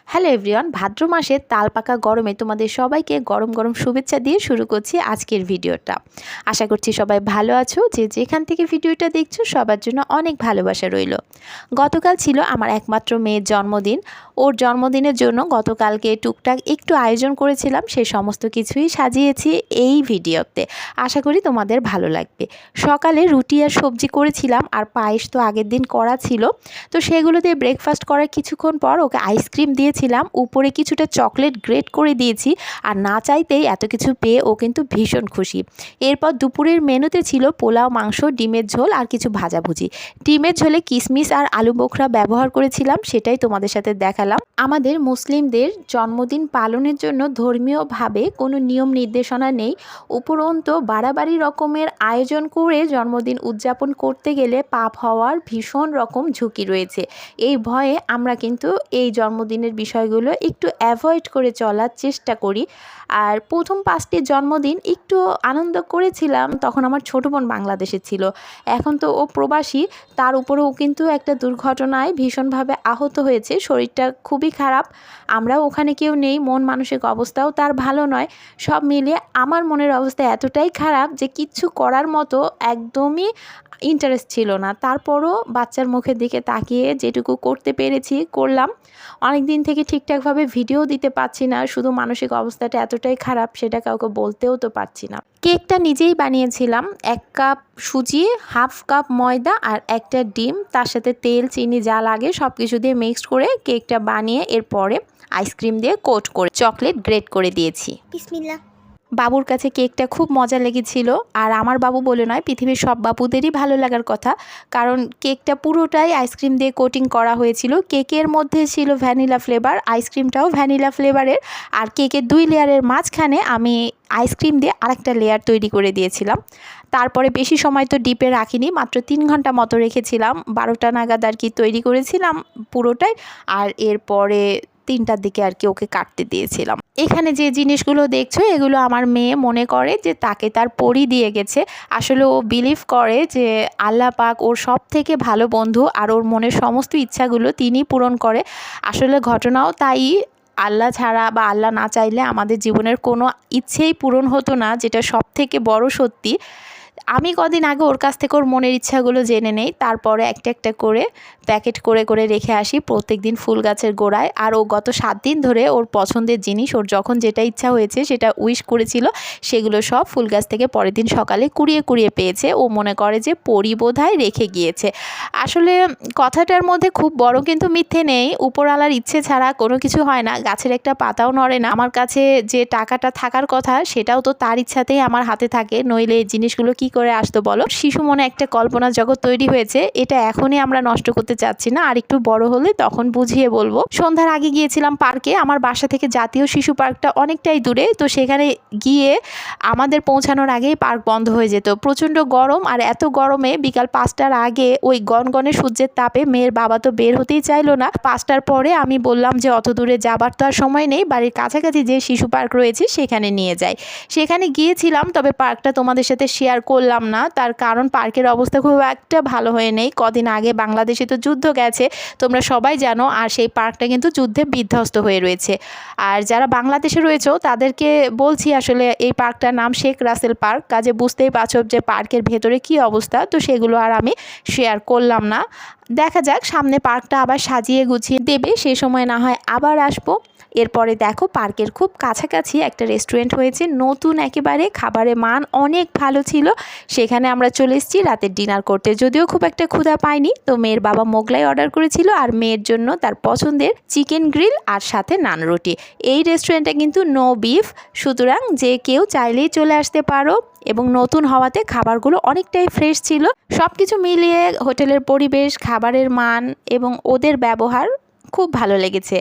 Hello everyone, ভাদ্র মাসের তালপাকা গরমে তোমাদের সবাইকে গরম গরম শুভেচ্ছা দিয়ে শুরু করছি আজকের ভিডিওটা। আশা করছি সবাই ভালো আছো। যে যেখান থেকে ভিডিওটা দেখছো সবার জন্য অনেক ভালোবাসা রইল। গতকাল ছিল আমার একমাত্র মেয়ের জন্মদিন। ওর জন্মদিনের জন্য গতকালকে টুকটাক একটু আয়োজন করেছিলাম, সেই সমস্ত কিছুই সাজিয়েছি এই ভিডিওতে। আশা করি তোমাদের ভালো লাগবে। সকালে রুটি আর সবজি করেছিলাম, আর পায়েস তো আগের দিন করা ছিল, তো সেগুলো দিয়ে ব্রেকফাস্ট করার কিছুক্ষণ পর ওকে আইসক্রিম দিয়েছিলাম, উপরে কিছুটা চকলেট গ্রেট করে দিয়েছি। আর না চাইতেই এত কিছু পেয়ে ও কিন্তু ভীষণ খুশি। এরপর দুপুরের মেনুতে ছিল পোলাও, মাংস, ডিমের ঝোল আর কিছু ভাজাভুজি। ডিমের ঝোলে কিশমিশ আর আলু বোখরা ব্যবহার করেছিলাম, সেটাই তোমাদের সাথে দেখালাম। আমাদের মুসলিমদের জন্মদিন পালনের জন্য ধর্মীয়ভাবে কোনো নিয়ম নির্দেশনা নেই, উপরন্তু বাড়াবাড়ি রকমের আয়োজন করে জন্মদিন উদযাপন করতে গেলে পাপ হওয়ার ভীষণ রকম ঝুঁকি রয়েছে। এই ভয়ে আমরা কিন্তু এই জন্মদিনের বিষয়গুলো একটু অ্যাভয়েড করে চলার চেষ্টা করি। আর প্রথম 5টি জন্মদিন একটু আনন্দ করেছিলাম, তখন আমার ছোটো বোন বাংলাদেশে ছিল, এখন তো ও প্রবাসী। তার উপরেও কিন্তু একটা দুর্ঘটনায় ভীষণভাবে আহত হয়েছে, শরীরটা খুবই খারাপ। আমরাও ওখানে কেউ নেই, মন মানসিক অবস্থাও তার ভালো নয়। সব মিলিয়ে আমার মনের অবস্থা এতটাই খারাপ যে কিচ্ছু করার মতো একদমই ইন্টারেস্ট ছিল না। তারপরও বাচ্চার মুখের দিকে তাকিয়ে যেটুকু করতে পেরেছি করলাম। অনেক দিন থেকে ঠিকঠাকভাবে ভিডিও দিতে পারছি না, শুধু মানসিক অবস্থাটা এতটাই খারাপ সেটা কাউকে বলতেও তো পারছি না। কেকটা নিজেই বানিয়েছিলাম। 1 কাপ সুজি, হাফ কাপ ময়দা আর একটা ডিম, তার সাথে তেল, চিনি যা লাগে সব কিছু দিয়ে মিক্সড করে কেকটা বানিয়ে এরপরে আইসক্রিম দিয়ে কোট করে চকলেট গ্রেট করে দিয়েছি। বিসমিল্লাহ। বাবুর কাছে কেকটা খুব মজা লেগেছিল। আর আমার বাবু বলে নয়, পৃথিবীর সব বাবুদেরই ভালো লাগার কথা, কারণ কেকটা পুরোটাই আইসক্রিম দিয়ে কোটিং করা হয়েছিল। কেকের মধ্যে ছিল ভ্যানিলা ফ্লেভার, আইসক্রিমটাও ভ্যানিলা ফ্লেভারের। আর কেকের 2 লেয়ারের মাঝখানে আমি আইসক্রিম দিয়ে আরেকটা লেয়ার তৈরি করে দিয়েছিলাম। তারপরে বেশি সময় তো ডিপে রাখিনি, মাত্র 3 ঘন্টা মতো রেখেছিলাম। 12টা নাগাদ আর কি তৈরি করেছিলাম পুরোটাই। আর এরপরে 3টার দিকে আর কি ওকে কাটতে দিয়েছিলাম। এখানে যে জিনিসগুলো দেখছো এগুলো আমার মেয়ে মনে করে যে তাকে তার পরি দিয়ে গেছে। আসলে ও বিলিভ করে যে আল্লাহ পাক ওর সব থেকে ভালো বন্ধু, আর ওর মনের সমস্ত ইচ্ছাগুলো তিনিই পূরণ করে। আসলে ঘটনাও তাই। আল্লাহ ছাড়া বা আল্লাহ না চাইলে আমাদের জীবনের কোনো ইচ্ছেই পূরণ হতো না, যেটা সব থেকে বড় সত্যি। আমি কদিন আগে ওর কাছ থেকে ওর মনের ইচ্ছাগুলো জেনে নেই, তারপরে একটা একটা করে প্যাকেট করে করে রেখে আসি প্রত্যেক দিন ফুল গাছের গোড়ায়। আর ও গত 7 দিন ধরে ওর পছন্দের জিনিস, ওর যখন যেটা ইচ্ছা হয়েছে সেটা উইশ করেছিল, সেগুলো সব ফুল গাছ থেকে পরের দিন সকালে কুড়িয়ে কুড়িয়ে পেয়েছে। ও মনে করে যে পরি বোধহয় রেখে গিয়েছে। আসলে কথাটার মধ্যে খুব বড় কিন্তু মিথ্যে নেই। উপরওয়ালার ইচ্ছে ছাড়া কোনো কিছু হয় না, গাছের একটা পাতাও নড়ে না। আমার কাছে যে টাকাটা থাকার কথা সেটাও তো তার ইচ্ছাতেই আমার হাতে থাকে, নইলে এই জিনিসগুলো কি করে আসতো বলো। শিশু মনে একটা কল্পনা জগৎ তৈরি হয়েছে, এটা এখনই আমরা নষ্ট করতে চাচ্ছি না, আর একটু বড় হলে তখন বুঝিয়ে বলবো। সন্ধ্যার আগে গিয়েছিলাম পার্কে। আমার বাসা থেকে জাতীয় শিশু পার্কটা অনেকটাই দূরে, তো সেখানে গিয়ে আমাদের পৌঁছানোর আগেই পার্ক বন্ধ হয়ে যেত। প্রচণ্ড গরম, আর এত গরমে বিকাল 5টার আগে ওই গনগনে সূর্যের তাপে মেয়ের বাবা তো বের হতেই চাইলো না। 5টার পরে আমি বললাম যে অত দূরে যাবার তো আর সময় নেই, বাড়ির কাছাকাছি যে শিশু পার্ক রয়েছে সেখানে নিয়ে যাই। সেখানে গিয়েছিলাম, তবে পার্কটা তোমাদের সাথে শেয়ার করলাম না, তার কারণ পার্কের অবস্থা খুব একটা ভালো হয়ে নেই। কদিন আগে বাংলাদেশে তো যুদ্ধ গেছে, তোমরা সবাই জানো, আর সেই পার্কটা কিন্তু যুদ্ধে বিধ্বস্ত হয়ে রয়েছে। আর যারা বাংলাদেশে রয়েছে তাদেরকে বলছি, আসলে এই পার্কটার নাম শেখ রাসেল পার্ক, কাজে বুঝতেই পারছো যে পার্কের ভেতরে কি অবস্থা। তো সেগুলো আর আমি শেয়ার করলাম না। দেখা যাক সামনে পার্কটা আবার সাজিয়ে গুছিয়ে দেবে, সেই সময় না হয় আবার আসবো। এরপরে দেখো পার্কের খুব কাছাকাছি একটা রেস্টুরেন্ট হয়েছে নতুন, একেবারে খাবারের মান অনেক ভালো ছিল। সেখানে আমরা চলে এসেছি রাতের ডিনার করতে। যদিও খুব একটা ক্ষুধা পাইনি, তো মেয়ের বাবা মোগলাই অর্ডার করেছিল, আর মেয়ের জন্য তার পছন্দের চিকেন গ্রিল আর সাথে নান রুটি। এই রেস্টুরেন্টটা কিন্তু নো বিফ, সুতরাং যে কেউ চাইলেই চলে আসতে পারো, এবং নতুন হওয়াতে খাবারগুলো অনেকটাই ফ্রেশ ছিল। সব কিছু মিলিয়ে হোটেলের পরিবেশ, খাবারের মান এবং ওদের ব্যবহার খুব ভালো লেগেছে।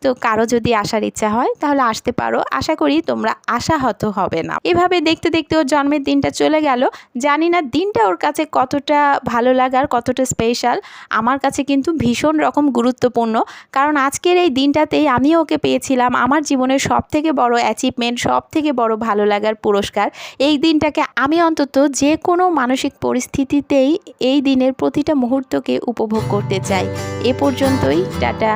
তো কারো যদি আসার ইচ্ছা হয় তাহলে আসতে পারো, আশা করি তোমরা আশাহত হবে না। এভাবে দেখতে দেখতে ওর জন্মের দিনটা চলে গেল। জানি না দিনটা ওর কাছে কতটা ভালো লাগার, কতটা স্পেশাল। আমার কাছে কিন্তু ভীষণ রকম গুরুত্বপূর্ণ, কারণ আজকের এই দিনটাতেই আমি ওকে পেয়েছিলাম আমার জীবনের সব থেকে বড় অ্যাচিভমেন্ট, সব থেকে বড় ভালো লাগার পুরস্কার। এই দিনটাকে আমি অন্তত যে কোনো মানসিক পরিস্থিতিতেই এই দিনের প্রতিটা মুহূর্তকে উপভোগ করতে চাই। এ পর্যন্তই, টাটা।